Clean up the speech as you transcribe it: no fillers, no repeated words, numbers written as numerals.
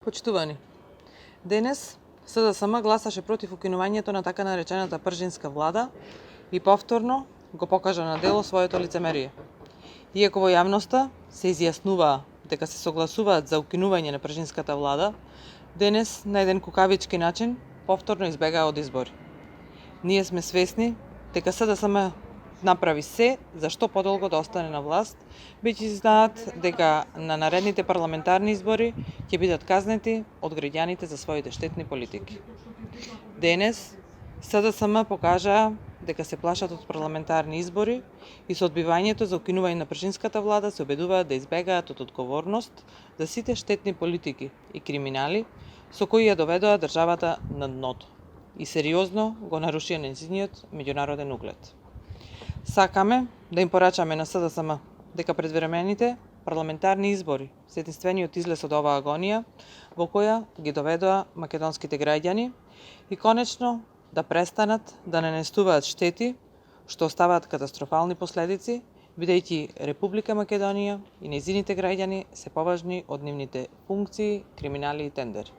Почитувани, денес СДСМ гласаше против укинувањето на така наречената пржинска влада и повторно го покажа на дело своето лицемерие. Иако во јавноста се изјаснуваа дека се согласуваат за укинување на пржинската влада, денес на еден кукавички начин повторно избегаа од избори. Ние сме свесни дека СДСМ направи се за што подолго да остане на власт, бидејќи знаат дека на наредните парламентарни избори ќе бидат казнети од граѓаните за своите штетни политики. Денес СДСМ покажаа дека се плашат од парламентарни избори и со одбивањето за укинување на пржинската влада се обидуваат да избегаат од одговорност за сите штетни политики и криминали со кои ја доведоа државата на дното и сериозно го нарушија нејзиниот меѓународен углед. Сакаме да им порачаме на СДСМ дека предвремените парламентарни избори се единствениот излез од оваа агонија во која ги доведоа македонските граѓани и конечно да престанат да нанесуваат штети што оставаат катастрофални последици, бидејќи Република Македонија и нејзините граѓани се поважни од нивните функции, криминали и тендери.